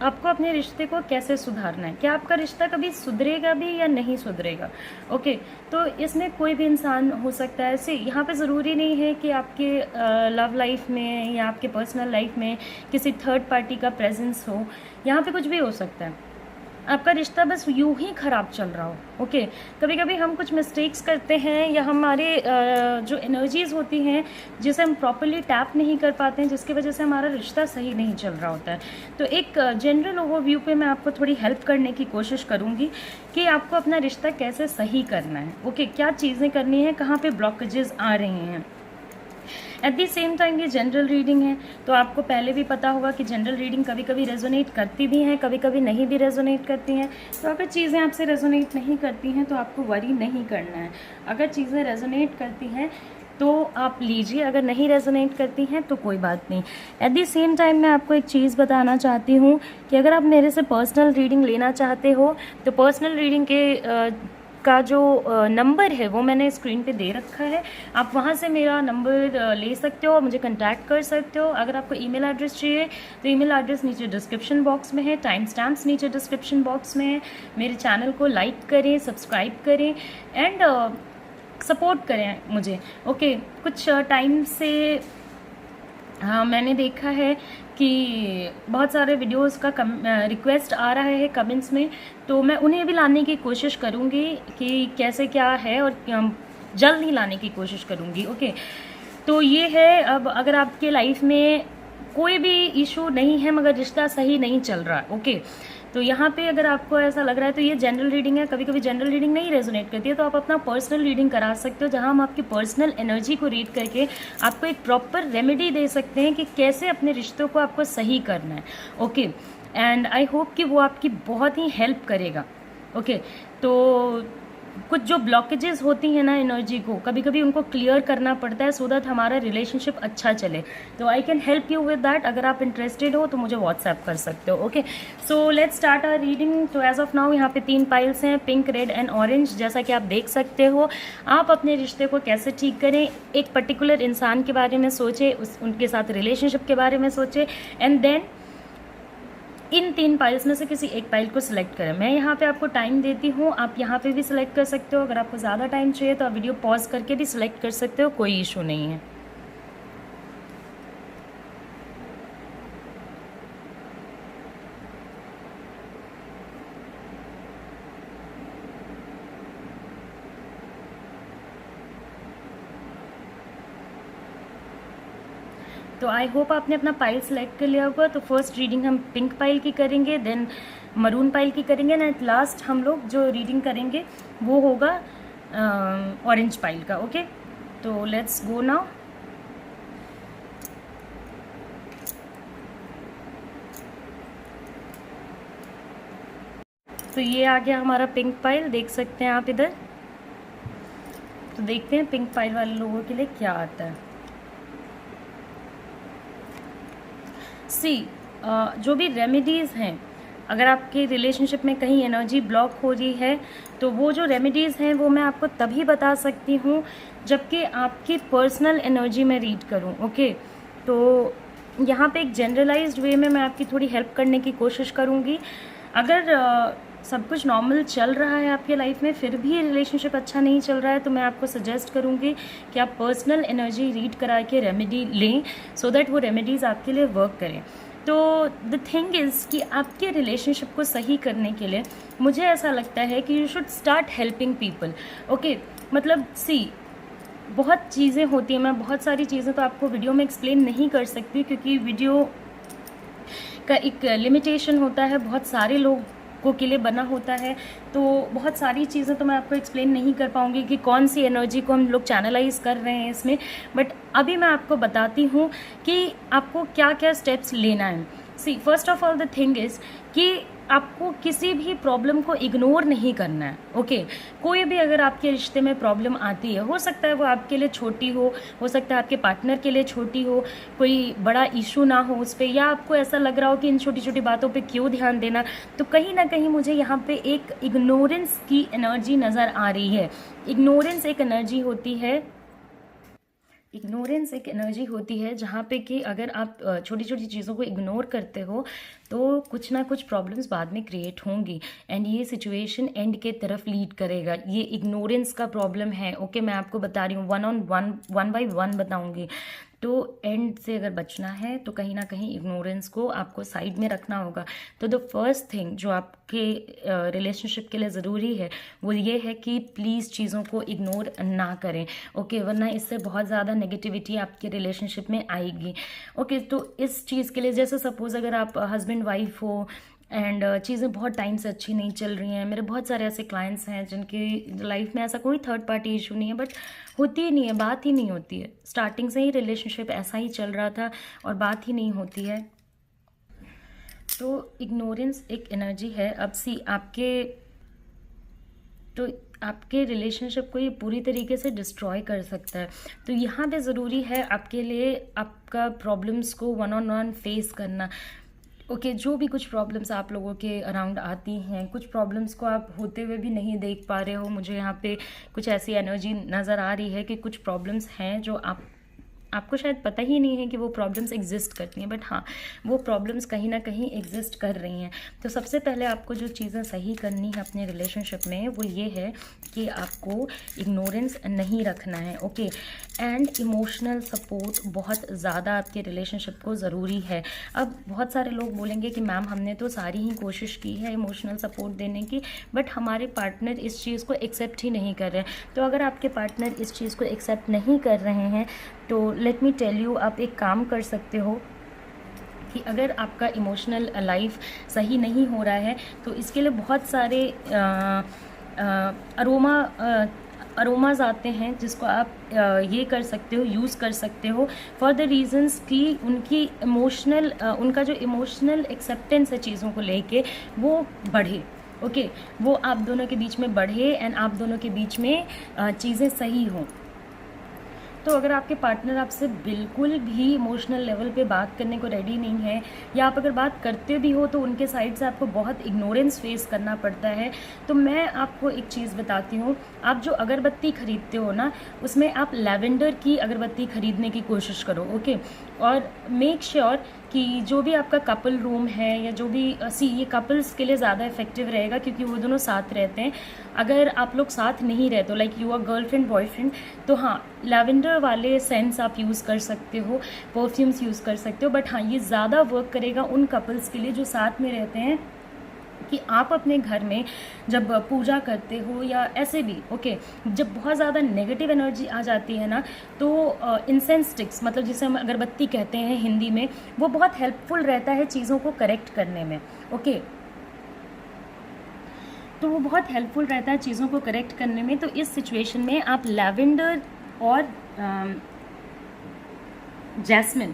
आपको अपने रिश्ते को कैसे सुधारना है, क्या आपका रिश्ता कभी सुधरेगा भी या नहीं सुधरेगा। ओके, तो इसमें कोई भी इंसान हो सकता है। ऐसे यहाँ पे ज़रूरी नहीं है कि आपके लव लाइफ में या आपके पर्सनल लाइफ में किसी थर्ड पार्टी का प्रेजेंस हो, यहाँ पे कुछ भी हो सकता है। आपका रिश्ता बस यूं ही ख़राब चल रहा हो। ओके, कभी कभी हम कुछ मिस्टेक्स करते हैं या हमारे जो एनर्जीज़ होती हैं जिसे हम प्रॉपरली टैप नहीं कर पाते हैं, जिसकी वजह से हमारा रिश्ता सही नहीं चल रहा होता है। तो एक जनरल ओवरव्यू पे मैं आपको थोड़ी हेल्प करने की कोशिश करूँगी कि आपको अपना रिश्ता कैसे सही करना है। ओके, क्या चीज़ें करनी है, कहाँ पे ब्लॉकेजेस आ रही हैं। एट दी सेम टाइम ये जनरल रीडिंग है, तो आपको पहले भी पता होगा कि जनरल रीडिंग कभी कभी रेजोनेट करती भी हैं, कभी कभी नहीं भी रेजोनेट करती हैं। तो अगर चीज़ें आपसे रेजोनेट नहीं करती हैं तो आपको वरी नहीं करना है। अगर चीज़ें रेजोनेट करती हैं तो आप लीजिए, अगर नहीं रेजोनेट करती हैं तो कोई बात नहीं। एट दी सेम टाइम मैं आपको एक चीज़ बताना चाहती हूँ कि अगर आप मेरे से पर्सनल रीडिंग लेना चाहते हो तो पर्सनल रीडिंग के का जो नंबर है वो मैंने स्क्रीन पे दे रखा है। आप वहाँ से मेरा नंबर ले सकते हो और मुझे कांटेक्ट कर सकते हो। अगर आपको ईमेल एड्रेस चाहिए तो ईमेल एड्रेस नीचे डिस्क्रिप्शन बॉक्स में है, टाइम स्टैम्प्स नीचे डिस्क्रिप्शन बॉक्स में है। मेरे चैनल को लाइक करें, सब्सक्राइब करें एंड सपोर्ट करें मुझे। ओके, कुछ टाइम से हाँ मैंने देखा है कि बहुत सारे वीडियोस का रिक्वेस्ट आ रहा है कमेंट्स में, तो मैं उन्हें भी लाने की कोशिश करूँगी कि कैसे क्या है और जल्द ही लाने की कोशिश करूँगी। ओके, तो ये है। अब अगर आपके लाइफ में कोई भी इशू नहीं है मगर रिश्ता सही नहीं चल रहा, ओके, तो यहाँ पे अगर आपको ऐसा लग रहा है तो ये जनरल रीडिंग है। कभी कभी जनरल रीडिंग नहीं रेजोनेट करती है तो आप अपना पर्सनल रीडिंग करा सकते हो, जहाँ हम आपकी पर्सनल एनर्जी को रीड करके आपको एक प्रॉपर रेमेडी दे सकते हैं कि कैसे अपने रिश्तों को आपको सही करना है। ओके, एंड आई होप कि वो आपकी बहुत ही हेल्प करेगा। ओके, तो कुछ जो ब्लॉकेजेस होती हैं ना एनर्जी को, कभी कभी उनको क्लियर करना पड़ता है सो दैट हमारा रिलेशनशिप अच्छा चले। तो I can help you with that. अगर आप इंटरेस्टेड हो तो मुझे व्हाट्सएप कर सकते हो। Okay, so let's start our reading. तो एज ऑफ नाउ यहाँ पे 3 पाइल्स हैं, पिंक, रेड एंड ऑरेंज। जैसा कि आप देख सकते हो, आप अपने रिश्ते को कैसे ठीक करें, एक पर्टिकुलर इंसान के बारे में सोचें, उनके साथ रिलेशनशिप के बारे में सोचें एंड देन इन 3 पाइल्स में से किसी एक पाइल को सिलेक्ट करें। मैं यहाँ पे आपको टाइम देती हूँ, आप यहाँ पे भी सिलेक्ट कर सकते हो। अगर आपको ज़्यादा टाइम चाहिए तो आप वीडियो पॉज करके भी सिलेक्ट कर सकते हो, कोई इशू नहीं है। तो आई होप आपने अपना पाइल सेलेक्ट कर लिया होगा। तो फर्स्ट रीडिंग हम पिंक पाइल की करेंगे, देन मरून पाइल की करेंगे, एंड लास्ट हम लोग जो रीडिंग करेंगे वो होगा ऑरेंज पाइल का। ओके, तो लेट्स गो नाउ। तो ये आ गया हमारा पिंक पाइल, देख सकते हैं आप इधर। तो देखते हैं पिंक पाइल वाले लोगों के लिए क्या आता है। सी जो भी रेमेडीज़ हैं, अगर आपके रिलेशनशिप में कहीं एनर्जी ब्लॉक हो रही है तो वो जो रेमेडीज़ हैं वो मैं आपको तभी बता सकती हूँ जबकि आपकी पर्सनल एनर्जी में रीड करूँ। ओके, तो यहाँ पे एक जनरलाइज्ड वे में मैं आपकी थोड़ी हेल्प करने की कोशिश करूँगी। अगर सब कुछ नॉर्मल चल रहा है आपके लाइफ में फिर भी रिलेशनशिप अच्छा नहीं चल रहा है तो मैं आपको सजेस्ट करूँगी कि आप पर्सनल एनर्जी रीड करा के रेमेडी लें सो दैट वो रेमेडीज़ आपके लिए वर्क करें। तो द थिंग इज़ कि आपके रिलेशनशिप को सही करने के लिए मुझे ऐसा लगता है कि you should start helping people. Okay, मतलब सी बहुत चीज़ें होती हैं, मैं बहुत सारी चीज़ें तो आपको वीडियो में एक्सप्लेन नहीं कर सकती क्योंकि वीडियो का एक लिमिटेशन होता है, बहुत सारे लोगों के लिए बना होता है। तो बहुत सारी चीज़ें तो मैं आपको एक्सप्लेन नहीं कर पाऊँगी कि कौन सी एनर्जी को हम लोग चैनलाइज कर रहे हैं इसमें, बट अभी मैं आपको बताती हूँ कि आपको क्या क्या स्टेप्स लेना है। See first of all the thing is कि आपको किसी भी प्रॉब्लम को इग्नोर नहीं करना है। ओके, कोई भी अगर आपके रिश्ते में प्रॉब्लम आती है, हो सकता है वो आपके लिए छोटी हो सकता है आपके पार्टनर के लिए छोटी हो, कोई बड़ा इशू ना हो उस पर, या आपको ऐसा लग रहा हो कि इन छोटी छोटी बातों पे क्यों ध्यान देना, तो कहीं ना कहीं मुझे यहाँ पे एक इग्नोरेंस की एनर्जी नज़र आ रही है। इग्नोरेंस एक एनर्जी होती है इग्नोरेंस एक एनर्जी होती है जहाँ पे कि अगर आप छोटी छोटी चीज़ों को इग्नोर करते हो तो कुछ ना कुछ प्रॉब्लम्स बाद में क्रिएट होंगी एंड ये सिचुएशन एंड के तरफ लीड करेगा। ये इग्नोरेंस का प्रॉब्लम है। ओके, मैं आपको बता रही हूँ, वन बाय वन बताऊँगी। तो एंड से अगर बचना है तो कहीं ना कहीं इग्नोरेंस को आपको साइड में रखना होगा। तो द फर्स्ट थिंग जो आपके रिलेशनशिप के लिए ज़रूरी है वो ये है कि प्लीज़ चीज़ों को इग्नोर ना करें। ओके, वरना इससे बहुत ज़्यादा नेगेटिविटी आपके रिलेशनशिप में आएगी। ओके, तो इस चीज़ के लिए जैसे सपोज़ अगर आप हस्बैंड वाइफ हो एंड चीज़ें बहुत टाइम से अच्छी नहीं चल रही हैं। मेरे बहुत सारे ऐसे क्लाइंट्स हैं जिनकी लाइफ में ऐसा कोई थर्ड पार्टी इशू नहीं है, बट होती ही नहीं है, बात ही नहीं होती है। स्टार्टिंग से ही रिलेशनशिप ऐसा ही चल रहा था और बात ही नहीं होती है। तो इग्नोरेंस एक एनर्जी है। अब आपके रिलेशनशिप को ये पूरी तरीके से डिस्ट्रॉय कर सकता है। तो यहाँ पे ज़रूरी है आपके लिए आपका प्रॉब्लम्स को वन ऑन वन फेस करना। ओके, जो भी कुछ प्रॉब्लम्स आप लोगों के अराउंड आती हैं, कुछ प्रॉब्लम्स को आप होते हुए भी नहीं देख पा रहे हो। मुझे यहाँ पे कुछ ऐसी एनर्जी नज़र आ रही है कि कुछ प्रॉब्लम्स हैं जो आपको शायद पता ही नहीं है कि वो प्रॉब्लम्स एग्जिस्ट करती हैं, बट हाँ, वो प्रॉब्लम्स कहीं ना कहीं एग्जिस्ट कर रही हैं। तो सबसे पहले आपको जो चीज़ें सही करनी है अपने रिलेशनशिप में वो ये है कि आपको इग्नोरेंस नहीं रखना है। ओके, एंड इमोशनल सपोर्ट बहुत ज़्यादा आपके रिलेशनशिप को ज़रूरी है। अब बहुत सारे लोग बोलेंगे कि मैम हमने तो सारी ही कोशिश की है इमोशनल सपोर्ट देने की, बट हमारे पार्टनर इस चीज़ को एक्सेप्ट ही नहीं कर रहे। तो अगर आपके पार्टनर इस चीज़ को एक्सेप्ट नहीं कर रहे हैं तो लेट मी टेल यू, आप एक काम कर सकते हो कि अगर आपका इमोशनल लाइफ सही नहीं हो रहा है तो इसके लिए बहुत सारे अरोमाज आते हैं जिसको आप ये कर सकते हो, यूज़ कर सकते हो फॉर द रीजंस कि उनकी उनका जो इमोशनल एक्सेप्टेंस है चीज़ों को लेके वो बढ़े। ओके, वो आप दोनों के बीच में बढ़े एंड आप दोनों के बीच में चीज़ें सही हों। तो अगर आपके पार्टनर आपसे बिल्कुल भी इमोशनल लेवल पे बात करने को रेडी नहीं है, या आप अगर बात करते भी हो तो उनके साइड से आपको बहुत इग्नोरेंस फेस करना पड़ता है, तो मैं आपको एक चीज़ बताती हूँ। आप जो अगरबत्ती खरीदते हो ना, उसमें आप लैवेंडर की अगरबत्ती खरीदने की कोशिश करो। ओके, और मेक श्योर कि जो भी आपका कपल रूम है या जो भी ये कपल्स के लिए ज़्यादा इफेक्टिव रहेगा क्योंकि वो दोनों साथ रहते हैं। अगर आप लोग साथ नहीं रहते हो, like you are girlfriend boyfriend, तो हाँ, लैवेंडर वाले सेंट्स आप यूज़ कर सकते हो, परफ्यूम्स यूज़ कर सकते हो। बट हाँ, ये ज़्यादा वर्क करेगा उन कपल्स के लिए जो साथ में रहते हैं, कि आप अपने घर में जब पूजा करते हो या ऐसे भी, ओके, जब बहुत ज़्यादा नेगेटिव एनर्जी आ जाती है ना, तो इंसेंस स्टिक्स, मतलब जिसे हम अगरबत्ती कहते हैं हिंदी में, वो बहुत हेल्पफुल रहता है चीज़ों को करेक्ट करने में। ओके, तो वो बहुत हेल्पफुल रहता है चीज़ों को करेक्ट करने में। तो इस सिचुएशन में आप लैवेंडर और जैस्मिन,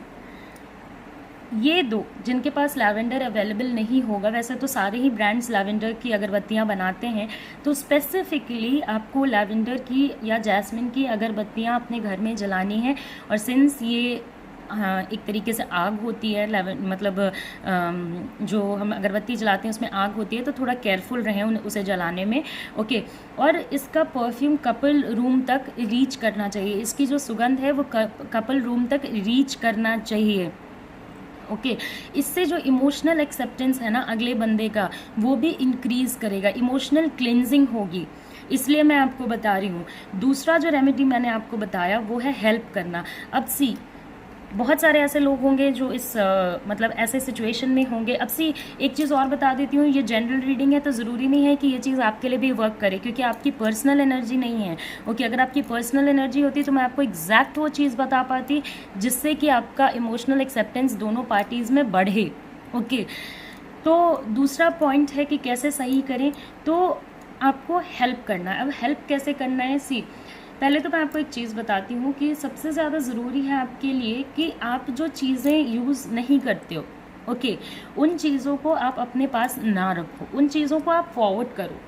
ये दो, जिनके पास लैवेंडर अवेलेबल नहीं होगा, वैसे तो सारे ही ब्रांड्स लैवेंडर की अगरबत्तियां बनाते हैं, तो स्पेसिफिकली आपको लैवेंडर की या जैस्मिन की अगरबत्तियां अपने घर में जलानी है। और सिंस ये एक तरीके से आग होती है, मतलब जो हम अगरबत्ती जलाते हैं उसमें आग होती है, तो थोड़ा केयरफुल रहें उसे जलाने में। ओके, और इसका परफ्यूम कपल रूम तक रीच करना चाहिए, इसकी जो सुगंध है वो कपल रूम तक रीच करना चाहिए। ओके, इससे जो इमोशनल एक्सेप्टेंस है ना अगले बंदे का, वो भी इंक्रीज करेगा, इमोशनल क्लिनजिंग होगी। इसलिए मैं आपको बता रही हूँ। दूसरा जो रेमेडी मैंने आपको बताया वो है हेल्प करना। अब बहुत सारे ऐसे लोग होंगे जो इस मतलब ऐसे सिचुएशन में होंगे। अब एक चीज़ और बता देती हूँ, ये जनरल रीडिंग है तो ज़रूरी नहीं है कि ये चीज़ आपके लिए भी वर्क करे, क्योंकि आपकी पर्सनल एनर्जी नहीं है। ओके, अगर आपकी पर्सनल एनर्जी होती तो मैं आपको एग्जैक्ट वो चीज़ बता पाती जिससे कि आपका इमोशनल एक्सेप्टेंस दोनों पार्टीज़ में बढ़े। ओके, तो दूसरा पॉइंट है कि कैसे सही करें, तो आपको हेल्प करना है। अब हेल्प कैसे करना है, पहले तो मैं आपको एक चीज़ बताती हूँ कि सबसे ज़्यादा ज़रूरी है आपके लिए कि आप जो चीज़ें यूज़ नहीं करते हो, ओके, उन चीज़ों को आप अपने पास ना रखो, उन चीज़ों को आप फॉरवर्ड करो,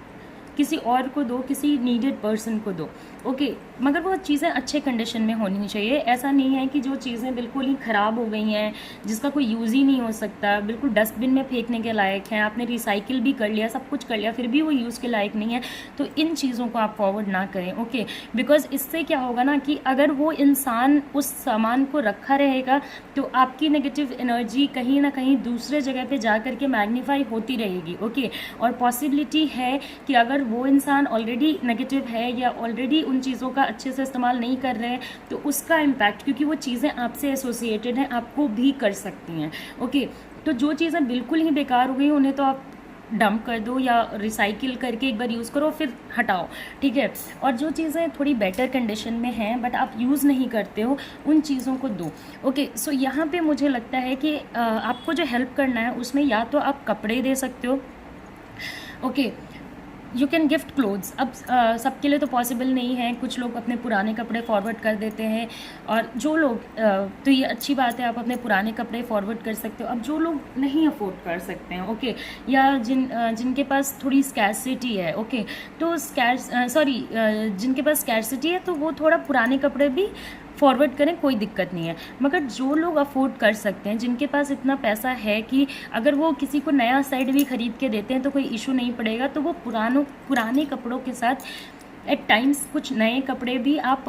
किसी और को दो, किसी नीडेड पर्सन को दो। ओके, मगर वो चीज़ें अच्छे कंडीशन में होनी चाहिए। ऐसा नहीं है कि जो चीज़ें बिल्कुल ही ख़राब हो गई हैं, जिसका कोई यूज़ ही नहीं हो सकता, बिल्कुल डस्टबिन में फेंकने के लायक हैं, आपने रिसाइकिल भी कर लिया, सब कुछ कर लिया, फिर भी वो यूज़ के लायक नहीं है, तो इन चीज़ों को आप फॉरवर्ड ना करें। ओके, बिकॉज इससे क्या होगा ना कि अगर वो इंसान उस सामान को रखा रहेगा तो आपकी नेगेटिव एनर्जी कहीं ना कहीं दूसरे जगह पे जा करके मैग्नीफाई होती रहेगी। ओके, और पॉसिबिलिटी है कि अगर वो इंसान ऑलरेडी नेगेटिव है या ऑलरेडी उन चीज़ों का अच्छे से इस्तेमाल नहीं कर रहे हैं, तो उसका इम्पैक्ट, क्योंकि वो चीज़ें आपसे एसोसिएटेड हैं, आपको भी कर सकती हैं। ओके, तो जो चीज़ें बिल्कुल ही बेकार हो गई उन्हें तो आप डंप कर दो या रिसाइकिल करके एक बार यूज़ करो फिर हटाओ, ठीक है। और जो चीज़ें थोड़ी बेटर कंडीशन में हैं बट आप यूज़ नहीं करते हो, उन चीज़ों को दो। ओके, सो यहाँ पे मुझे लगता है कि आपको जो हेल्प करना है उसमें या तो आप कपड़े दे सकते हो। Okay, you can gift clothes. अब सबके लिए तो पॉसिबल नहीं है, कुछ लोग अपने पुराने कपड़े फॉरवर्ड कर देते हैं, और जो लोग तो ये अच्छी बात है, आप अपने पुराने कपड़े फॉरवर्ड कर सकते हो। अब जो लोग नहीं अफोर्ड कर सकते हैं, ओके, या जिनके पास थोड़ी स्कैरसिटी है, ओके, तो जिनके पास स्कैरसिटी है तो वो थोड़ा पुराने कपड़े भी फॉरवर्ड करें, कोई दिक्कत नहीं है। मगर जो लोग अफोर्ड कर सकते हैं, जिनके पास इतना पैसा है कि अगर वो किसी को नया सेट भी खरीद के देते हैं तो कोई इशू नहीं पड़ेगा, तो वो पुराने कपड़ों के साथ एट टाइम्स कुछ नए कपड़े भी आप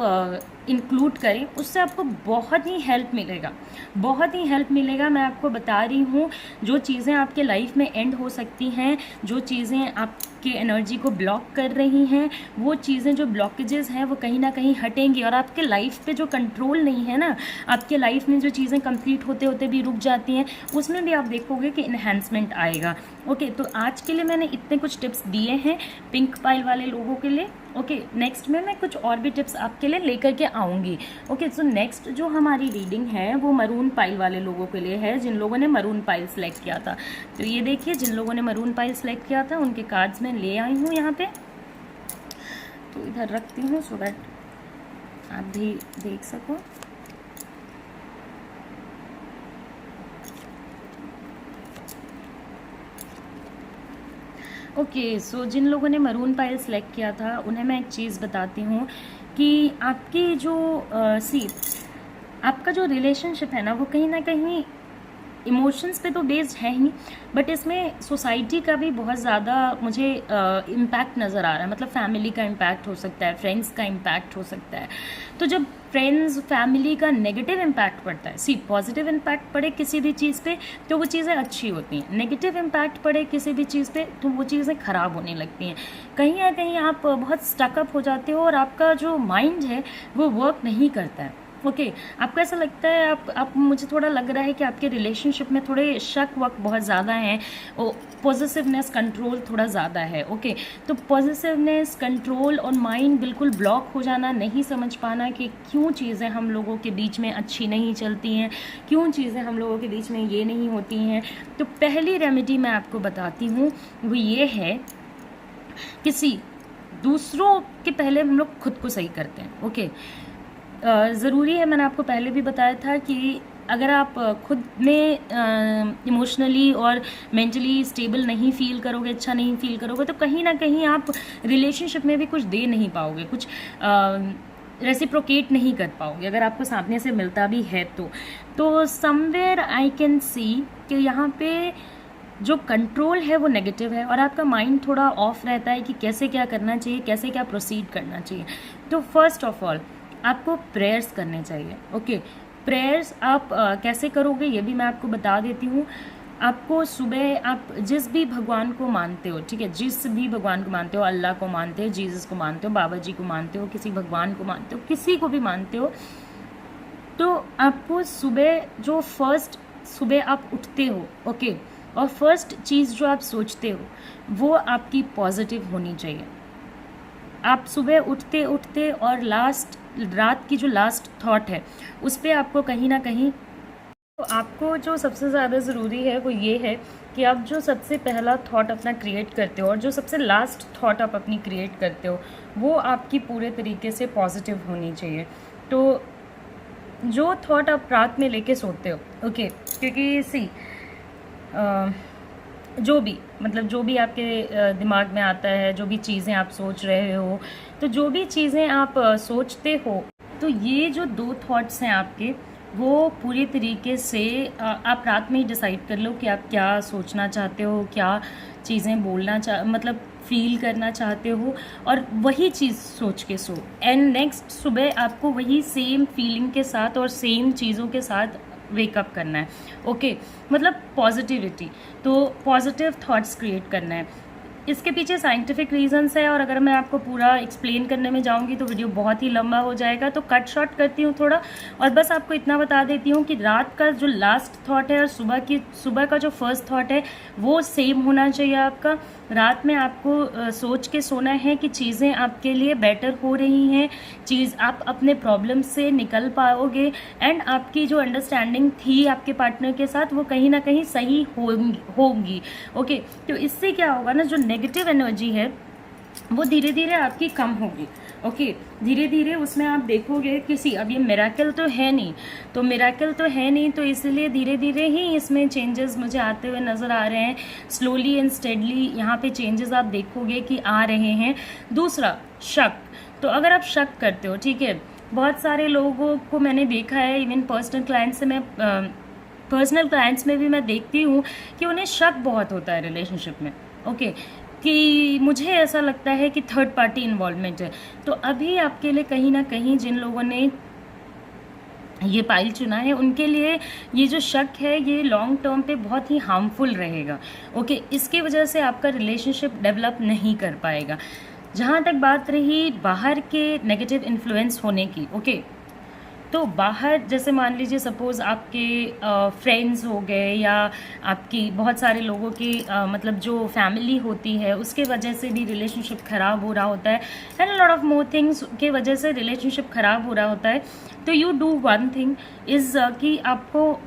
इंक्लूड करें, उससे आपको बहुत ही हेल्प मिलेगा, बहुत ही हेल्प मिलेगा। मैं आपको बता रही हूँ, जो चीज़ें आपके लाइफ में एंड हो सकती हैं, जो चीज़ें आपके एनर्जी को ब्लॉक कर रही हैं, वो चीज़ें जो ब्लॉकेजेस हैं वो कहीं ना कहीं हटेंगी, और आपके लाइफ पे जो कंट्रोल नहीं है ना, आपके लाइफ में जो चीज़ें कंप्लीट होते होते भी रुक जाती हैं, उसमें भी आप देखोगे कि इन्हेंसमेंट आएगा। ओके, तो आज के लिए मैंने इतने कुछ टिप्स दिए हैं पिंक पाइल वाले लोगों के लिए। ओके, नेक्स्ट में मैं कुछ और भी टिप्स आपके लिए लेकर के आऊँगी। ओके, सो नेक्स्ट जो हमारी रीडिंग है वो मरून पाइल वाले लोगों के लिए है, जिन लोगों ने मरून पाइल सेलेक्ट किया था। तो ये देखिए, जिन लोगों ने मरून पाइल सेलेक्ट किया था उनके कार्ड्स मैं ले आई हूँ यहाँ पे, तो इधर रखती हूँ सो दैट आप भी देख सको। ओके, सो जिन लोगों ने मरून पाइल सेलेक्ट किया था उन्हें मैं एक चीज़ बताती हूँ कि आपकी जो आपका जो रिलेशनशिप है ना, वो कहीं ना कहीं इमोशंस पे तो बेस्ड है ही, बट इसमें सोसाइटी का भी बहुत ज़्यादा मुझे इम्पैक्ट नज़र आ रहा है। मतलब फैमिली का इम्पैक्ट हो सकता है, फ्रेंड्स का इम्पैक्ट हो सकता है। तो जब फ्रेंड्स फैमिली का नेगेटिव इम्पैक्ट पड़ता है, पॉजिटिव इम्पैक्ट पड़े किसी भी चीज़ पे तो वो चीज़ें अच्छी होती हैं, नेगेटिव इम्पैक्ट पड़े किसी भी चीज़ पे तो वो चीज़ें ख़राब होने लगती हैं। कहीं ना कहीं आप बहुत स्टकअप हो जाते हो और आपका जो माइंड है वो वर्क नहीं करता है। ओके, आपको ऐसा लगता है, आप मुझे थोड़ा लग रहा है कि आपके रिलेशनशिप में थोड़े शक वक बहुत ज़्यादा हैं, पॉजिटिवनेस कंट्रोल थोड़ा ज़्यादा है। ओके, तो पॉजिटिवनेस कंट्रोल और माइंड बिल्कुल ब्लॉक हो जाना, नहीं समझ पाना कि क्यों चीज़ें हम लोगों के बीच में अच्छी नहीं चलती हैं, क्यों चीज़ें हम लोगों के बीच में ये नहीं होती हैं। तो पहली रेमेडी मैं आपको बताती हूँ, वो ये है, किसी दूसरों के पहले हम लोग खुद को सही करते हैं। ओके, ज़रूरी है, मैंने आपको पहले भी बताया था कि अगर आप खुद में इमोशनली और मेंटली स्टेबल नहीं फील करोगे, अच्छा नहीं फील करोगे, तो कहीं ना कहीं आप रिलेशनशिप में भी कुछ दे नहीं पाओगे, कुछ रेसिप्रोकेट नहीं कर पाओगे अगर आपको सामने से मिलता भी है तो समवेयर आई कैन सी कि यहाँ पे जो कंट्रोल है वो नेगेटिव है और आपका माइंड थोड़ा ऑफ रहता है कि कैसे क्या करना चाहिए, कैसे क्या प्रोसीड करना चाहिए। तो फर्स्ट ऑफ ऑल आपको प्रेयर्स करने चाहिए। ओके, प्रेयर्स आप कैसे करोगे ये भी मैं आपको बता देती हूँ। आपको सुबह आप जिस भी भगवान को मानते हो, ठीक है, जिस भी भगवान को मानते हो, अल्लाह को मानते हो, जीसस को मानते हो, बाबा जी को मानते हो, किसी भगवान को मानते हो, किसी को भी मानते हो, तो आपको सुबह आप उठते हो, ओके, और फर्स्ट चीज़ जो आप सोचते हो वो आपकी पॉजिटिव होनी चाहिए। आप सुबह उठते उठते और रात की जो लास्ट थॉट है उस पर आपको कहीं ना कहीं, तो आपको जो सबसे ज़्यादा ज़रूरी है वो ये है कि आप जो सबसे पहला थॉट अपना क्रिएट करते हो और जो सबसे लास्ट थॉट आप अपनी क्रिएट करते हो वो आपकी पूरे तरीके से पॉजिटिव होनी चाहिए। तो जो थॉट आप रात में लेके सोते हो, ओके, क्योंकि जो भी मतलब जो भी आपके दिमाग में आता है, जो भी चीज़ें आप सोच रहे हो, तो जो भी चीज़ें आप सोचते हो, तो ये जो 2 थॉट्स हैं आपके, वो पूरी तरीके से आप रात में ही डिसाइड कर लो कि आप क्या सोचना चाहते हो, क्या चीज़ें बोलना मतलब फ़ील करना चाहते हो, और वही चीज़ सोच के सो, एंड नेक्स्ट सुबह आपको वही सेम फीलिंग के साथ और सेम चीज़ों के साथ वेकअप करना है। ओके, मतलब पॉजिटिविटी, तो पॉजिटिव थॉट्स क्रिएट करना है। इसके पीछे साइंटिफिक रीजंस है, और अगर मैं आपको पूरा एक्सप्लेन करने में जाऊंगी तो वीडियो बहुत ही लंबा हो जाएगा, तो कट शॉर्ट करती हूँ थोड़ा, और बस आपको इतना बता देती हूँ कि रात का जो लास्ट थॉट है और सुबह का जो फर्स्ट थॉट है वो सेम होना चाहिए आपका। रात में आपको सोच के सोना है कि चीज़ें आपके लिए बेटर हो रही हैं, आप अपने प्रॉब्लम से निकल पाओगे, एंड आपकी जो अंडरस्टैंडिंग थी आपके पार्टनर के साथ वो कहीं ना कहीं सही होगी। ओके, तो इससे क्या होगा ना, जो नेगेटिव एनर्जी है वो धीरे धीरे आपकी कम होगी। ओके, धीरे धीरे उसमें आप देखोगे अब ये मिरेकल तो है नहीं, तो इसलिए धीरे धीरे ही इसमें चेंजेस मुझे आते हुए नज़र आ रहे हैं। स्लोली एंड स्टेडली यहाँ पे चेंजेस आप देखोगे कि आ रहे हैं। दूसरा, शक। तो अगर आप शक करते हो, ठीक है, बहुत सारे लोगों को मैंने देखा है, इवन पर्सनल क्लाइंट्स में भी मैं देखती हूँ कि उन्हें शक बहुत होता है रिलेशनशिप में। ओके, कि मुझे ऐसा लगता है कि थर्ड पार्टी इन्वॉल्वमेंट है। तो अभी आपके लिए कहीं ना कहीं जिन लोगों ने ये पाइल चुना है उनके लिए ये जो शक है ये लॉन्ग टर्म पे बहुत ही हार्मफुल रहेगा। ओके, इसकी वजह से आपका रिलेशनशिप डेवलप नहीं कर पाएगा। जहाँ तक बात रही बाहर के नेगेटिव इन्फ्लुएंस होने की, ओके, तो बाहर जैसे मान लीजिए सपोज़ आपके फ्रेंड्स हो गए, या आपकी बहुत सारे लोगों की मतलब जो फैमिली होती है उसके वजह से भी रिलेशनशिप ख़राब हो रहा होता है, and lot of more things के वजह से रिलेशनशिप ख़राब हो रहा होता है। तो you do one thing is कि आपको,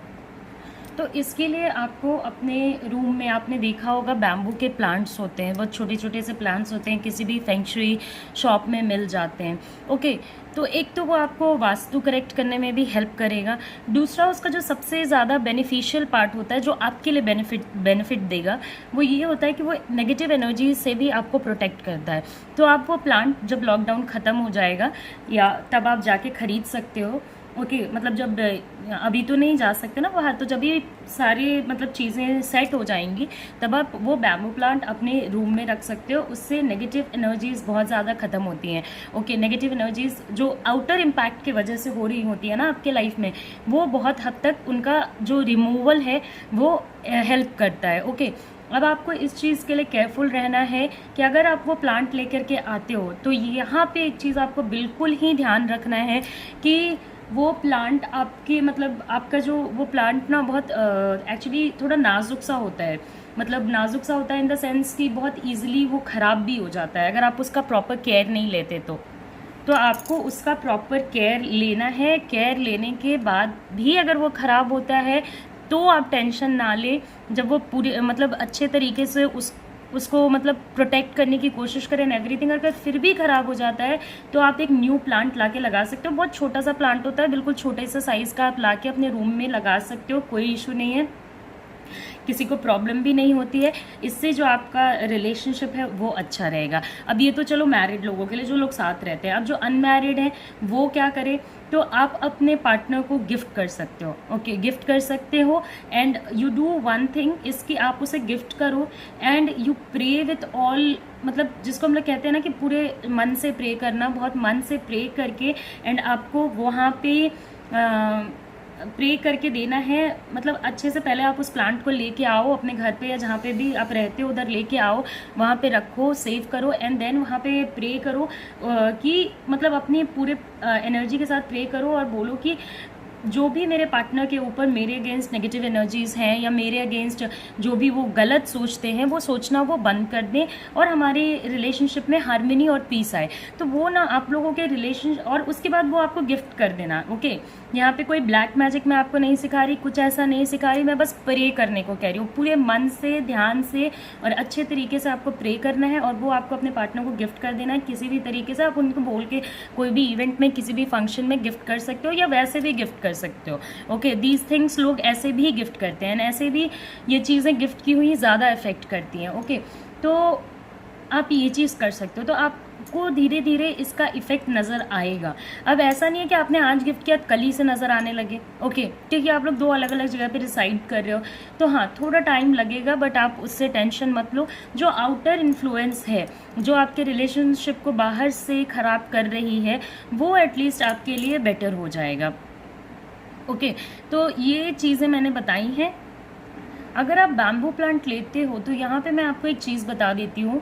तो इसके लिए आपको अपने रूम में, आपने देखा होगा बैम्बू के प्लांट्स होते हैं, बहुत छोटे छोटे से प्लांट्स होते हैं, किसी भी फेंग शुई शॉप में मिल जाते हैं। ओके, तो एक तो वो आपको वास्तु करेक्ट करने में भी हेल्प करेगा। दूसरा, उसका जो सबसे ज़्यादा बेनिफिशियल पार्ट होता है, जो आपके लिए बेनिफिट देगा, वो ये होता है कि वो नेगेटिव एनर्जी से भी आपको प्रोटेक्ट करता है। तो आप वो प्लांट जब लॉकडाउन ख़त्म हो जाएगा या तब आप जाके ख़रीद सकते हो। ओके, मतलब जब अभी तो नहीं जा सकते ना बाहर, तो जब ये सारी मतलब चीज़ें सेट हो जाएंगी तब आप वो बैम्बू प्लांट अपने रूम में रख सकते हो। उससे नेगेटिव एनर्जीज़ बहुत ज़्यादा ख़त्म होती हैं। ओके, नेगेटिव एनर्जीज़ जो आउटर इम्पैक्ट की वजह से हो रही होती है ना आपके लाइफ में, वो बहुत हद तक उनका जो रिमूवल है वो हेल्प करता है। ओके, अब आपको इस चीज़ के लिए केयरफुल रहना है कि अगर आप वो प्लांट लेकर के आते हो तो यहाँ पे एक चीज़ आपको बिल्कुल ही ध्यान रखना है कि वो प्लांट आपके मतलब आपका जो वो प्लांट ना बहुत एक्चुअली थोड़ा नाजुक सा होता है, मतलब नाजुक सा होता है इन द सेंस कि बहुत ईजिली वो ख़राब भी हो जाता है अगर आप उसका प्रॉपर केयर नहीं लेते तो आपको उसका प्रॉपर केयर लेना है। केयर लेने के बाद भी अगर वो ख़राब होता है तो आप टेंशन ना ले, जब वो पूरी मतलब अच्छे तरीके से उसको मतलब प्रोटेक्ट करने की कोशिश करें एवरीथिंग, अगर फिर भी ख़राब हो जाता है तो आप एक न्यू प्लांट लाके लगा सकते हो। बहुत छोटा सा प्लांट होता है, बिल्कुल छोटे से साइज़ का, आप लाके अपने रूम में लगा सकते हो, कोई इशू नहीं है, किसी को प्रॉब्लम भी नहीं होती है। इससे जो आपका रिलेशनशिप है वो अच्छा रहेगा। अब ये तो चलो मैरिड लोगों के लिए, जो लोग साथ रहते हैं। अब जो अनमैरिड हैं वो क्या करें, तो आप अपने पार्टनर को गिफ्ट कर सकते हो। ओके, गिफ्ट कर सकते हो, and you do one thing इसकी आप उसे गिफ्ट करो and you pray with all, मतलब जिसको हम लोग कहते हैं ना कि पूरे मन से प्रे करना, बहुत मन से प्रे करके एंड आपको वहाँ पे प्रे करके देना है। मतलब अच्छे से पहले आप उस प्लांट को लेके आओ अपने घर पे या जहाँ पे भी आप रहते हो उधर लेके आओ, वहाँ पे रखो, सेव करो, एंड देन वहाँ पे प्रे करो कि मतलब अपनी पूरे एनर्जी के साथ प्रे करो और बोलो कि जो भी मेरे पार्टनर के ऊपर मेरे अगेंस्ट नेगेटिव एनर्जीज़ हैं या मेरे अगेंस्ट जो भी वो गलत सोचते हैं वो सोचना वो बंद कर दें और हमारे रिलेशनशिप में हार्मनी और पीस आए। तो वो ना आप लोगों के रिलेशन, और उसके बाद वो आपको गिफ्ट कर देना। ओके, यहाँ पे कोई ब्लैक मैजिक मैं आपको नहीं सिखा रही, कुछ ऐसा नहीं सिखा रही, मैं बस प्रे करने को कह रही हूँ। पूरे मन से, ध्यान से और अच्छे तरीके से आपको प्रे करना है और वो आपको अपने पार्टनर को गिफ्ट कर देना है। किसी भी तरीके से आप उनको बोल के कोई भी इवेंट में, किसी भी फंक्शन में गिफ्ट कर सकते हो या वैसे भी गिफ्ट कर सकते हो। ओके, दीज थिंग्स लोग ऐसे भी गिफ्ट करते हैं, ऐसे भी ये चीज़ें गिफ्ट की हुई ज़्यादा इफेक्ट करती हैं। ओके, तो आप ये चीज़ कर सकते हो, तो आपको धीरे धीरे इसका इफेक्ट नज़र आएगा। अब ऐसा नहीं है कि आपने आज गिफ्ट किया कल ही से नज़र आने लगे। ओके, क्योंकि आप लोग 2 अलग अलग जगह पे रिसाइड कर रहे हो, तो हाँ थोड़ा टाइम लगेगा, बट आप उससे टेंशन मत लो। जो आउटर इन्फ्लुएंस है, जो आपके रिलेशनशिप को बाहर से ख़राब कर रही है, वो एटलीस्ट आपके लिए बेटर हो जाएगा। ओके, तो ये चीज़ें मैंने बताई हैं। अगर आप बैम्बू प्लांट लेते हो तो यहाँ पे मैं आपको एक चीज़ बता देती हूँ,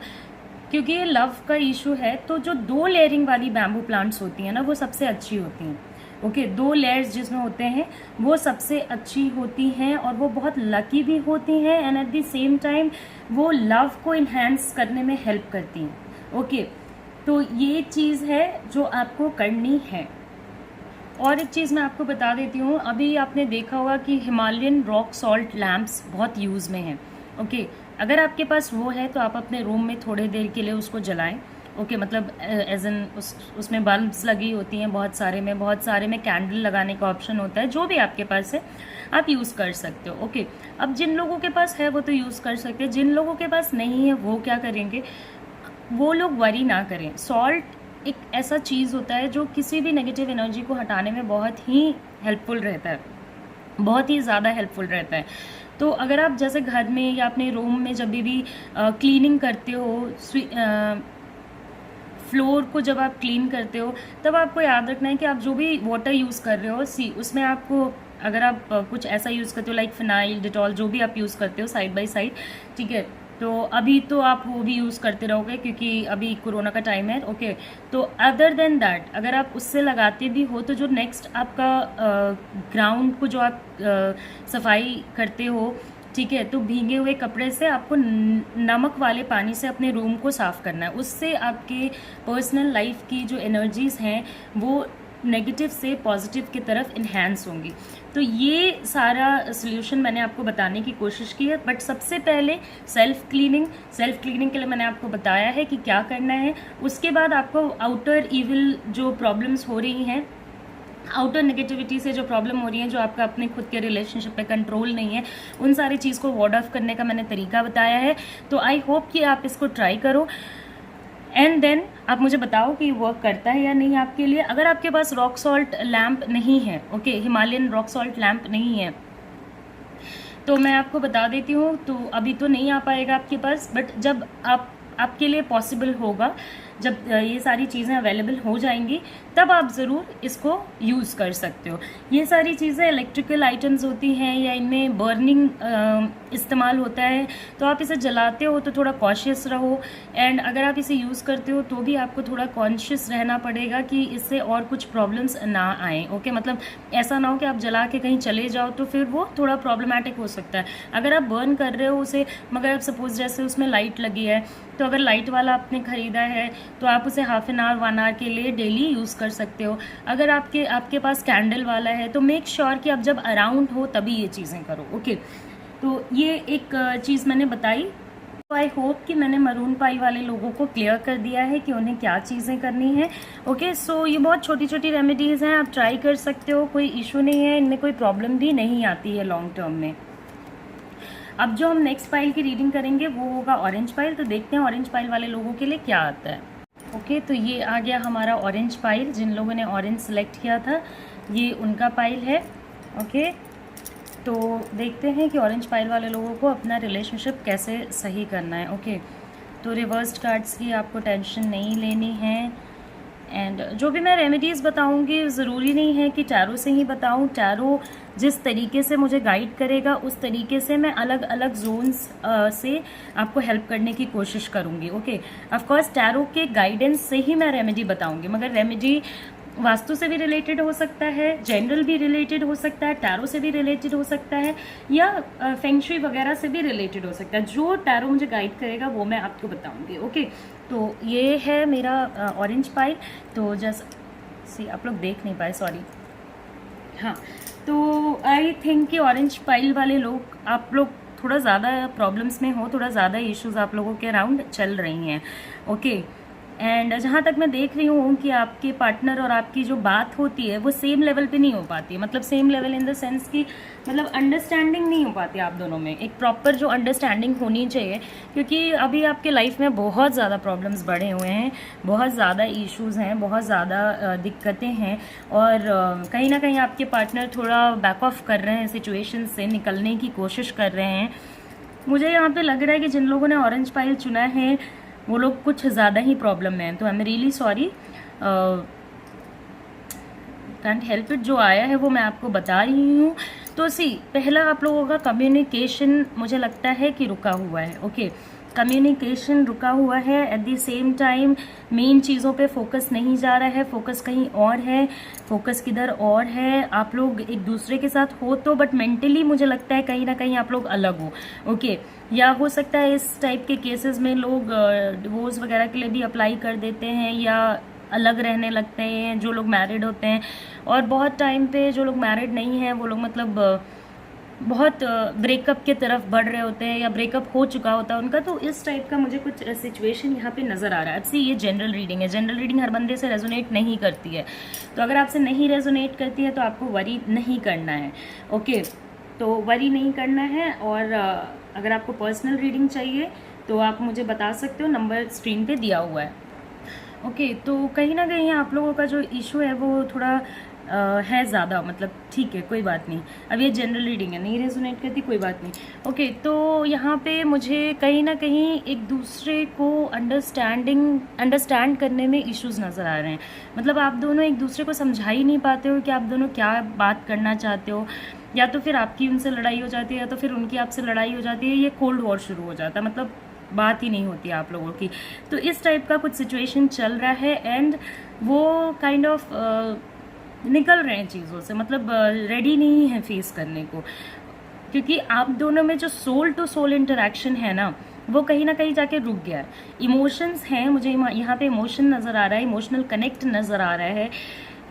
क्योंकि ये लव का इशू है, तो जो 2 लेयरिंग वाली बैम्बू प्लांट्स होती हैं ना, वो सबसे अच्छी होती हैं। ओके, 2 लेयर्स जिसमें होते हैं वो सबसे अच्छी होती हैं, और वो बहुत लकी भी होती हैं, and at the same time वो लव को इन्हेंस करने में हेल्प करती हैं। ओके, तो ये चीज़ है जो आपको करनी है। और एक चीज़ मैं आपको बता देती हूँ, अभी आपने देखा होगा कि हिमालयन रॉक सॉल्ट लैम्प्स बहुत यूज़ में हैं। ओके, अगर आपके पास वो है तो आप अपने रूम में थोड़ी देर के लिए उसको जलाएं। ओके, मतलब एज एन उसमें बल्ब्स लगी होती हैं बहुत सारे में कैंडल लगाने का ऑप्शन होता है। जो भी आपके पास है आप यूज़ कर सकते हो। ओके, अब जिन लोगों के पास है वो तो यूज़ कर सकते हैं, जिन लोगों के पास नहीं है वो क्या करेंगे, वो लोग वरी ना करें। सॉल्ट एक ऐसा चीज़ होता है जो किसी भी नेगेटिव एनर्जी को हटाने में बहुत ही हेल्पफुल रहता है, बहुत ही ज़्यादा हेल्पफुल रहता है। तो अगर आप जैसे घर में या अपने रूम में जब भी क्लीनिंग करते हो, फ्लोर को जब आप क्लीन करते हो, तब आपको याद रखना है कि आप जो भी वाटर यूज़ कर रहे हो, उसमें आपको अगर आप कुछ ऐसा यूज़ करते हो लाइक फिनाइल, डिटॉल, जो भी आप यूज़ करते हो साइड बाय साइड, ठीक है, तो अभी तो आप वो भी यूज़ करते रहोगे क्योंकि अभी कोरोना का टाइम है। ओके, तो अदर देन दैट अगर आप उससे लगाते भी हो, तो जो नेक्स्ट आपका ग्राउंड को जो आप सफाई करते हो, ठीक है, तो भीगे हुए कपड़े से आपको नमक वाले पानी से अपने रूम को साफ़ करना है। उससे आपके पर्सनल लाइफ की जो एनर्जीज़ हैं वो नेगेटिव से पॉजिटिव की तरफ इन्हेंस होंगी। तो ये सारा सोल्यूशन मैंने आपको बताने की कोशिश की है, बट सबसे पहले सेल्फ क्लीनिंग के लिए मैंने आपको बताया है कि क्या करना है। उसके बाद आपको आउटर इविल जो प्रॉब्लम्स हो रही हैं, आउटर नेगेटिविटी से जो प्रॉब्लम हो रही है, जो आपका अपने खुद के रिलेशनशिप पे कंट्रोल नहीं है, उन सारी चीज़ को वार्ड ऑफ करने का मैंने तरीका बताया है। तो आई होप कि आप इसको ट्राई करो, एंड देन आप मुझे बताओ कि वर्क करता है या नहीं आपके लिए। अगर आपके पास रॉक सॉल्ट लैम्प नहीं है, okay, Himalayan rock salt lamp नहीं है, तो मैं आपको बता देती हूँ, तो अभी तो नहीं आ पाएगा आपके पास, बट जब आपके लिए पॉसिबल होगा, जब ये सारी चीज़ें अवेलेबल हो जाएंगी, तब आप ज़रूर इसको यूज़ कर सकते हो। ये सारी चीज़ें इलेक्ट्रिकल आइटम्स होती हैं या इनमें बर्निंग इस्तेमाल होता है, तो आप इसे जलाते हो तो थोड़ा कॉशियस रहो, एंड अगर आप इसे यूज़ करते हो तो भी आपको थोड़ा कॉन्शियस रहना पड़ेगा कि इससे और कुछ प्रॉब्लम्स ना आए। ओके, मतलब ऐसा ना हो कि आप जला के कहीं चले जाओ तो फिर वो थोड़ा प्रॉब्लमेटिक हो सकता है। अगर आप बर्न कर रहे हो उसे, मगर आप सपोज जैसे उसमें लाइट लगी है, तो अगर लाइट वाला आपने ख़रीदा है तो आप उसे हाफ एन आवर 1 आवर के लिए डेली यूज़ कर सकते हो। अगर आपके पास कैंडल वाला है तो मेक श्योर कि आप जब अराउंड हो तभी ये चीज़ें करो। ओके, तो ये एक चीज़ मैंने बताई। तो आई होप कि मैंने मरून पाई वाले लोगों को क्लियर कर दिया है कि उन्हें क्या चीज़ें करनी है। ओके, सो ये बहुत छोटी छोटी रेमेडीज़ हैं, आप ट्राई कर सकते हो, कोई इशू नहीं है, इनमें कोई प्रॉब्लम भी नहीं आती है लॉन्ग टर्म में। अब जो हम नेक्स्ट पाइल की रीडिंग करेंगे वो होगा ऑरेंज पाइल। तो देखते हैं ऑरेंज पाइल वाले लोगों के लिए क्या आता है। ओके, तो ये आ गया हमारा ऑरेंज पाइल। जिन लोगों ने ऑरेंज सेलेक्ट किया था ये उनका पाइल है। ओके, तो देखते हैं कि ऑरेंज पाइल वाले लोगों को अपना रिलेशनशिप कैसे सही करना है। ओके, तो रिवर्स्ड कार्ड्स की आपको टेंशन नहीं लेनी है, एंड जो भी मैं रेमेडीज़ बताऊंगी ज़रूरी नहीं है कि टैरो से ही बताऊं। टैरो जिस तरीके से मुझे गाइड करेगा उस तरीके से मैं अलग अलग जोन्स से आपको हेल्प करने की कोशिश करूंगी। ओके, ऑफ कोर्स टैरो के गाइडेंस से ही मैं रेमेडी बताऊंगी, मगर रेमेडी वास्तु से भी रिलेटेड हो सकता है, जनरल भी रिलेटेड हो सकता है, टैरो से भी रिलेटेड हो सकता है, या फेंग शुई वगैरह से भी रिलेटेड हो सकता है। जो टैरो मुझे गाइड करेगा वो मैं आपको बताऊंगी। ओके, तो ये है मेरा ऑरेंज पाइल। तो जैसे आप लोग देख नहीं पाए, सॉरी। हाँ, तो आई थिंक कि ऑरेंज पाइल वाले लोग, आप लोग थोड़ा ज़्यादा प्रॉब्लम्स में हो, थोड़ा ज़्यादा इश्यूज आप लोगों के अराउंड चल रही हैं। ओके, एंड जहाँ तक मैं देख रही हूँ कि आपके पार्टनर और आपकी जो बात होती है वो सेम लेवल पे नहीं हो पाती, मतलब same level in the sense कि मतलब अंडरस्टैंडिंग नहीं हो पाती आप दोनों में, एक प्रॉपर जो अंडरस्टैंडिंग होनी चाहिए। क्योंकि अभी आपके लाइफ में बहुत ज़्यादा प्रॉब्लम्स बढ़े हुए हैं, बहुत ज़्यादा इश्यूज़ हैं, बहुत ज़्यादा दिक्कतें हैं, और कहीं ना कहीं आपके पार्टनर थोड़ा बैक ऑफ कर रहे हैं, सिचुएशन से निकलने की कोशिश कर रहे हैं। मुझे यहाँ पे लग रहा है कि जिन लोगों ने ऑरेंज पाइल चुना है वो लोग कुछ ज़्यादा ही प्रॉब्लम में हैं, तो I am really sorry, can't help it. जो आया है वो मैं आपको बता रही हूँ। तो पहला आप लोगों का कम्युनिकेशन मुझे लगता है कि रुका हुआ है। ओके, कम्युनिकेशन रुका हुआ है। At the same time main चीज़ों पे फोकस नहीं जा रहा है, फोकस कहीं और है, फोकस किधर और है। आप लोग एक दूसरे के साथ हो तो, बट मेंटली मुझे लगता है कहीं ना कहीं आप लोग अलग हो। ओके, या हो सकता है इस टाइप के केसेस में लोग डिवोर्स वगैरह के लिए भी अप्लाई कर देते हैं या अलग रहने लगते हैं जो लोग मैरिड होते हैं, और बहुत टाइम पे जो लोग मैरिड नहीं हैं वो लोग मतलब बहुत ब्रेकअप के तरफ बढ़ रहे होते हैं या ब्रेकअप हो चुका होता है उनका। तो इस टाइप का मुझे कुछ सिचुएशन यहाँ पे नज़र आ रहा है। अब ये जनरल रीडिंग है, जनरल रीडिंग हर बंदे से रेजोनेट नहीं करती है, तो अगर आपसे नहीं रेजोनेट करती है तो आपको वरी नहीं करना है। ओके, तो वरी नहीं करना है। और अगर आपको पर्सनल रीडिंग चाहिए तो आप मुझे बता सकते हो, नंबर स्क्रीन पे दिया हुआ है। ओके, तो कहीं ना कहीं आप लोगों का जो इशू है वो थोड़ा है ज़्यादा, मतलब ठीक है, कोई बात नहीं। अब ये जनरल रीडिंग है, नहीं रेजोनेट करती, कोई बात नहीं। ओके, तो यहाँ पे मुझे कहीं ना कहीं एक दूसरे को अंडरस्टैंड करने में इश्यूज नज़र आ रहे हैं। मतलब आप दोनों एक दूसरे को समझा ही नहीं पाते हो कि आप दोनों क्या बात करना चाहते हो, या तो फिर आपकी उनसे लड़ाई हो जाती है या तो फिर उनकी आपसे लड़ाई हो जाती है, ये कोल्ड वॉर शुरू हो जाता है, मतलब बात ही नहीं होती आप लोगों की। तो इस टाइप का कुछ सिचुएशन चल रहा है, एंड वो काइंड ऑफ निकल रहे हैं चीज़ों से, मतलब रेडी नहीं है फेस करने को। क्योंकि आप दोनों में जो सोल टू सोल इंटरेक्शन है ना, वो कहीं ना कहीं जाके रुक गया है। इमोशंस हैं, मुझे यहाँ पे इमोशन नज़र आ रहा है, इमोशनल कनेक्ट नज़र आ रहा है,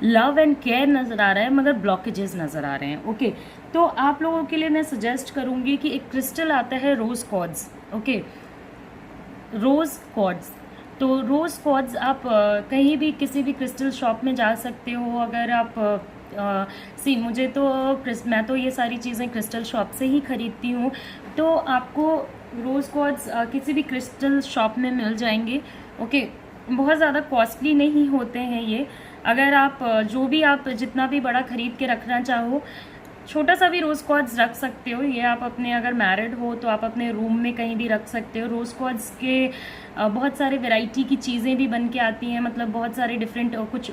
लव एंड केयर नज़र आ रहा है, मगर ब्लॉकेजेस नज़र आ रहे हैं। ओके, तो आप लोगों के लिए मैं सजेस्ट करूँगी कि एक क्रिस्टल आता है रोज क्वार्ट्ज। ओके, रोज क्वार्ट्ज, तो रोज़ क्वार्ट्ज आप कहीं भी किसी भी क्रिस्टल शॉप में जा सकते हो। अगर आप मुझे तो मैं तो ये सारी चीज़ें क्रिस्टल शॉप से ही खरीदती हूँ, तो आपको रोज़ क्वार्ट्ज किसी भी क्रिस्टल शॉप में मिल जाएंगे। ओके, बहुत ज़्यादा कॉस्टली नहीं होते हैं ये। अगर आप जो भी आप जितना भी बड़ा ख़रीद के रखना चाहो, छोटा सा भी रोज़ क्वार्ट्ज रख सकते हो। ये आप अपने, अगर मैरिड हो तो आप अपने रूम में कहीं भी रख सकते हो। रोज़ क्वार्ट्ज के बहुत सारे वैरायटी की चीज़ें भी बन के आती हैं, मतलब बहुत सारे डिफरेंट, कुछ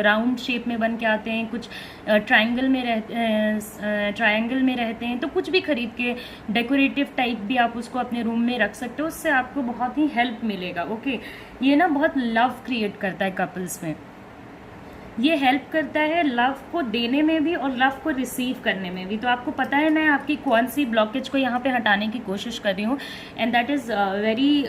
राउंड शेप में बन के आते हैं, कुछ ट्रायंगल में रहते हैं। तो कुछ भी खरीद के डेकोरेटिव टाइप भी आप उसको अपने रूम में रख सकते हो, उससे आपको बहुत ही हेल्प मिलेगा। ओके, ये ना बहुत लव क्रिएट करता है कपल्स में, ये हेल्प करता है लव को देने में भी और लव को रिसीव करने में भी। तो आपको पता है मैं आपकी कौन सी ब्लॉकेज को यहाँ पे हटाने की कोशिश कर रही हूँ, एंड दैट इज़ वेरी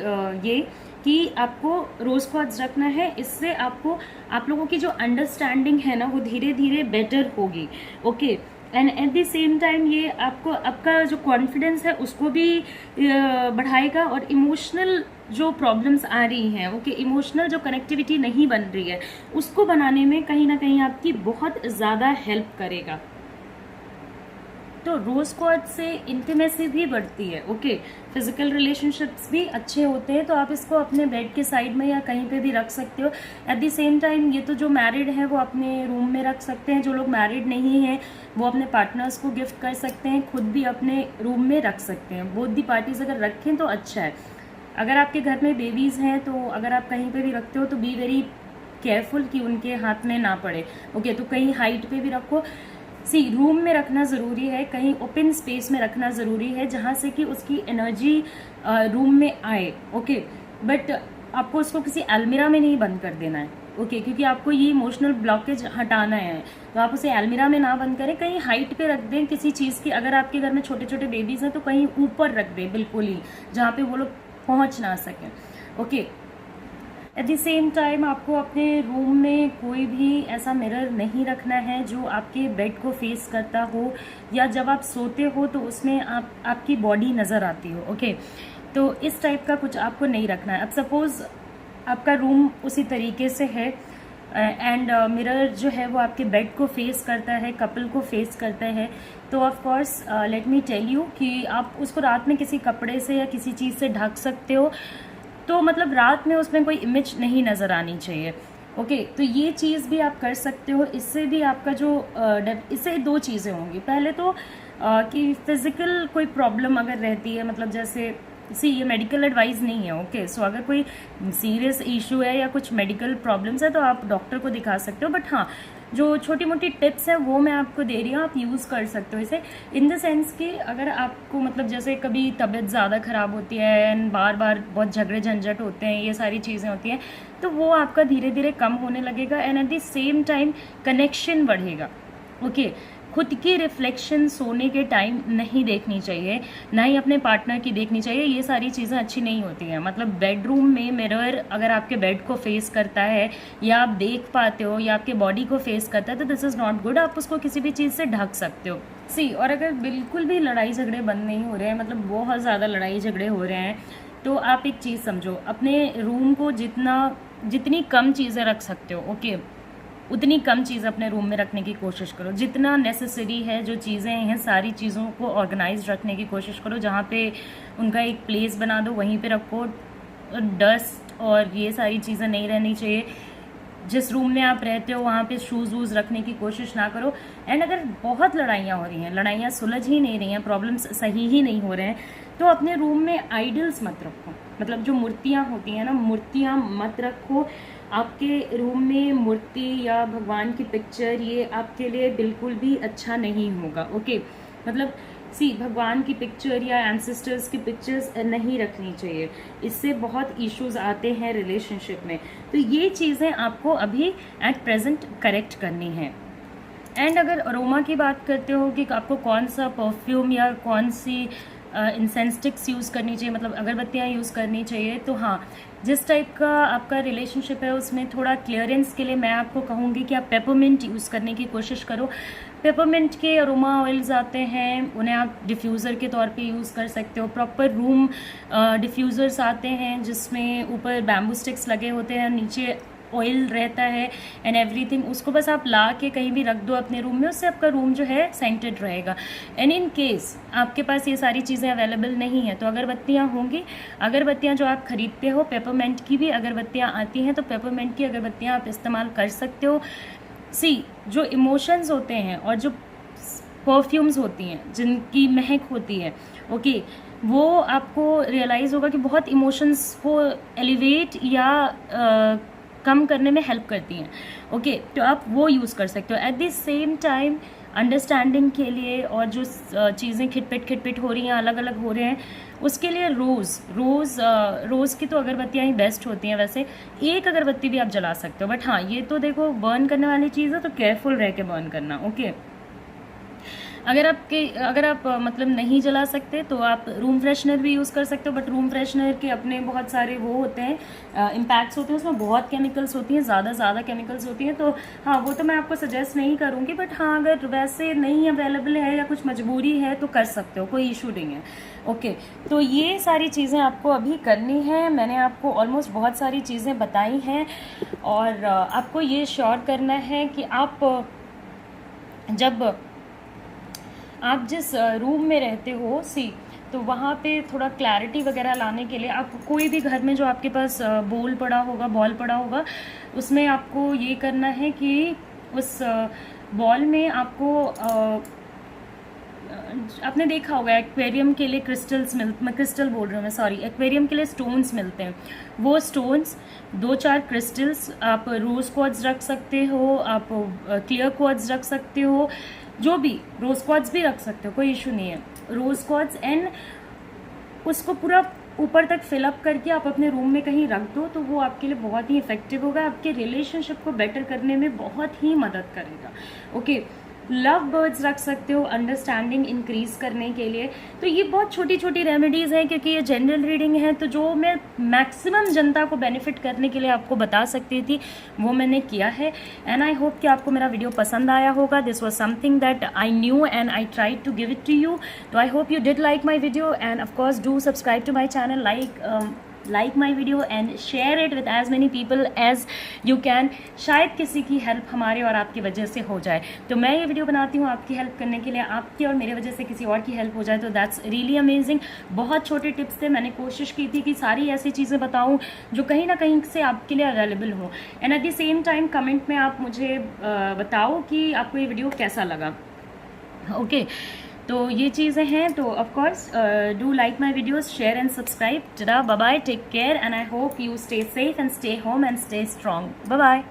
ये कि आपको रोज़ क्वार्ट्ज रखना है। इससे आपको, आप लोगों की जो अंडरस्टैंडिंग है ना वो धीरे धीरे बेटर होगी। Okay, and at the same time ये आपको आपका जो कॉन्फिडेंस है उसको भी बढ़ाएगा, और इमोशनल जो प्रॉब्लम्स आ रही हैं, ओके, इमोशनल जो कनेक्टिविटी नहीं बन रही है उसको बनाने में कहीं ना कहीं आपकी बहुत ज़्यादा हेल्प करेगा। तो रोज़ क्वार्ट्ज से इंटीमेसी भी बढ़ती है। ओके, फिजिकल रिलेशनशिप्स भी अच्छे होते हैं। तो आप इसको अपने बेड के साइड में या कहीं पे भी रख सकते हो। एट द सेम टाइम ये तो जो मैरिड हैं वो अपने रूम में रख सकते हैं, जो लोग मैरिड नहीं हैं वो अपने पार्टनर्स को गिफ्ट कर सकते हैं, खुद भी अपने रूम में रख सकते हैं। बोथ दी पार्टीज अगर रखें तो अच्छा है। अगर आपके घर में बेबीज़ हैं तो अगर आप कहीं पे भी रखते हो तो बी वेरी केयरफुल कि उनके हाथ में ना पड़े। ओके, तो कहीं हाइट पे भी रखो। रूम में रखना ज़रूरी है, कहीं ओपन स्पेस में रखना ज़रूरी है जहाँ से कि उसकी एनर्जी रूम में आए। ओके, बट आपको उसको किसी अलमीरा में नहीं बंद कर देना है। ओके, क्योंकि आपको ये इमोशनल ब्लॉकेज हटाना है, तो आप उसे अलमीरा में ना बंद करें, कहीं हाइट पे रख दें किसी चीज़ की। अगर आपके घर में छोटे छोटे बेबीज़ हैं तो कहीं ऊपर रख दें, बिल्कुल ही जहाँ पे वो लोग पहुँच ना सकें। Okay, at the same time आपको अपने रूम में कोई भी ऐसा मिरर नहीं रखना है जो आपके बेड को फेस करता हो, या जब आप सोते हो तो उसमें आपकी बॉडी नज़र आती हो। ओके, तो इस टाइप का कुछ आपको नहीं रखना है। अब सपोज़ आपका रूम उसी तरीके से है एंड मिरर जो है वो आपके बेड को फेस करता है, कपल को फेस करता है, तो of course let me tell you कि आप उसको रात में किसी कपड़े से या किसी चीज़ से ढक सकते हो, तो मतलब रात में उसमें कोई इमेज नहीं नज़र आनी चाहिए। ओके तो ये चीज़ भी आप कर सकते हो। इससे भी आपका जो इससे दो चीज़ें होंगी। पहले तो कि फिज़िकल कोई प्रॉब्लम अगर रहती है, मतलब जैसे ये मेडिकल एडवाइस नहीं है, ओके सो अगर कोई सीरियस इशू है या कुछ मेडिकल प्रॉब्लम्स है तो आप डॉक्टर को दिखा सकते हो, बट हाँ जो छोटी मोटी टिप्स है वो मैं आपको दे रही हूँ, आप यूज़ कर सकते हो इसे, इन द सेंस कि अगर आपको मतलब जैसे कभी तबीयत ज़्यादा ख़राब होती है एंड बार बार बहुत झगड़े झंझट होते हैं, ये सारी चीज़ें होती हैं, तो वो आपका धीरे धीरे कम होने लगेगा and at the same time connection बढ़ेगा। ओके खुद की रिफ्लेक्शन सोने के टाइम नहीं देखनी चाहिए, ना ही अपने पार्टनर की देखनी चाहिए, ये सारी चीज़ें अच्छी नहीं होती हैं। मतलब बेडरूम में मिरर अगर आपके बेड को फेस करता है या आप देख पाते हो या आपके बॉडी को फेस करता है तो दिस इज़ नॉट गुड, आप उसको किसी भी चीज़ से ढक सकते हो। और अगर बिल्कुल भी लड़ाई झगड़े बंद नहीं हो रहे हैं, मतलब बहुत ज़्यादा लड़ाई झगड़े हो रहे हैं, तो आप एक चीज़ समझो, अपने रूम को जितनी कम चीज़ें रख सकते हो, ओके उतनी कम चीज़ अपने रूम में रखने की कोशिश करो। जितना नेसेसरी है, जो चीज़ें हैं सारी चीज़ों को ऑर्गेनाइज रखने की कोशिश करो। जहाँ पे उनका एक प्लेस बना दो वहीं पे रखो। डस्ट और ये सारी चीज़ें नहीं रहनी चाहिए। जिस रूम में आप रहते हो वहाँ पे शूज़ वूज़ रखने की कोशिश ना करो। एंड अगर बहुत लड़ाइयाँ हो रही हैं, लड़ाइयाँ सुलझ ही नहीं रही हैं, प्रॉब्लम्स सही ही नहीं हो रहे हैं, तो अपने रूम में आइडल्स मत रखो। मतलब जो मूर्तियाँ होती हैं ना, मूर्तियाँ मत रखो आपके रूम में। मूर्ति या भगवान की पिक्चर ये आपके लिए बिल्कुल भी अच्छा नहीं होगा। ओके मतलब भगवान की पिक्चर या एंसेस्टर्स की पिक्चर्स नहीं रखनी चाहिए, इससे बहुत इश्यूज आते हैं रिलेशनशिप में। तो ये चीज़ें आपको अभी एट प्रेजेंट करेक्ट करनी है। एंड अगर अरोमा की बात करते हो कि आपको कौन सा परफ्यूम या कौन सी इंसेंस स्टिक्स यूज़ करनी चाहिए, मतलब अगरबत्तियाँ यूज़ करनी चाहिए, तो हाँ जिस टाइप का आपका रिलेशनशिप है उसमें थोड़ा क्लियरेंस के लिए मैं आपको कहूँगी कि आप पेपरमिंट यूज़ करने की कोशिश करो। पेपरमिंट के अरोमा ऑयल्स आते हैं, उन्हें आप डिफ्यूज़र के तौर पे यूज़ कर सकते हो। प्रॉपर रूम डिफ्यूज़र्स आते हैं जिसमें ऊपर बैम्बू स्टिक्स लगे होते हैं, नीचे ऑयल रहता है एंड एवरीथिंग। उसको बस आप ला के कहीं भी रख दो अपने रूम में, उससे आपका रूम जो है सेंटेड रहेगा। एंड इन केस आपके पास ये सारी चीज़ें अवेलेबल नहीं है तो अगरबत्तियाँ होंगी। अगरबत्तियाँ जो आप खरीदते हो, पेपरमेंट की भी अगरबत्तियाँ आती हैं, तो पेपरमेंट की अगरबत्तियाँ आप इस्तेमाल कर सकते हो। जो इमोशंस होते हैं और जो परफ्यूम्स होती हैं जिनकी महक होती है, ओके वो आपको रियलाइज़ होगा कि बहुत इमोशंस को एलिवेट या कम करने में हेल्प करती हैं। ओके तो आप वो यूज़ कर सकते हो। At the same time understanding के लिए और जो चीज़ें खिटपिट हो रही हैं, अलग अलग हो रहे हैं, उसके लिए रोज़ की तो अगरबत्तियाँ ही बेस्ट होती हैं। वैसे एक अगरबत्ती भी आप जला सकते हो, बट हाँ ये तो देखो बर्न करने वाली चीज़ है तो केयरफुल रह के बर्न करना। ओके अगर आप मतलब नहीं जला सकते तो आप रूम फ्रेशनर भी यूज़ कर सकते हो, बट रूम फ्रेशनर के अपने बहुत सारे वो होते हैं, इम्पैक्ट्स होते हैं, उसमें बहुत केमिकल्स होती हैं, ज़्यादा केमिकल्स होती हैं, तो हाँ वो तो मैं आपको सजेस्ट नहीं करूँगी। बट हाँ अगर वैसे नहीं अवेलेबल है या कुछ मजबूरी है तो कर सकते हो, कोई इशू नहीं है। ओके तो ये सारी चीज़ें आपको अभी करनी है। मैंने आपको ऑलमोस्ट बहुत सारी चीज़ें बताई हैं और आपको ये श्योर करना है कि आप जिस रूम में रहते हो तो वहाँ पे थोड़ा क्लैरिटी वगैरह लाने के लिए आप कोई भी घर में जो आपके पास बॉल पड़ा होगा उसमें आपको ये करना है कि उस बॉल में आपको आपने देखा होगा एक्वेरियम के लिए क्रिस्टल बोल रही हूँ मैं, सॉरी, एक्वेरियम के लिए स्टोन्स मिलते हैं। वो स्टोन्स 2-4 क्रिस्टल्स आप रोज़ क्वार्ट्ज रख सकते हो, आप क्लियर क्वार्ट्ज रख सकते हो, जो भी रोज़ क्वार्ट्ज भी रख सकते हो, कोई इशू नहीं है। रोज़ क्वार्ट्ज एंड उसको पूरा ऊपर तक फिलअप करके आप अपने रूम में कहीं रख दो, तो वो आपके लिए बहुत ही इफेक्टिव होगा, आपके रिलेशनशिप को बेटर करने में बहुत ही मदद करेगा। ओके लव बर्ड्स रख सकते हो अंडरस्टैंडिंग इंक्रीज करने के लिए। तो ये बहुत छोटी छोटी रेमेडीज़ हैं, क्योंकि ये जनरल रीडिंग है, तो जो मैं मैक्सिमम जनता को बेनिफिट करने के लिए आपको बता सकती थी वो मैंने किया है। एंड आई होप कि आपको मेरा वीडियो पसंद आया होगा। This was something that I knew and I tried to give it to you. तो I hope you did like my video and of course do subscribe to my channel, like my video and share it with as many people as you can. शायद किसी की help हमारे और आपकी वजह से हो जाए। तो मैं ये वीडियो बनाती हूँ आपकी हेल्प करने के लिए, आपकी और मेरे वजह से किसी और की हेल्प हो जाए तो दैट्स रियली अमेजिंग। बहुत छोटे टिप्स थे, मैंने कोशिश की थी कि सारी ऐसी चीज़ें बताऊँ जो कहीं ना कहीं से आपके लिए अवेलेबल हो। And at the same time comment में आप मुझे बताओ कि आपको ये वीडियो कैसा लगा। ओके तो ये चीज़ें हैं। तो of course do like my videos, share and subscribe. जरा bye bye, take care and I hope you stay safe and stay home and stay strong. Bye bye.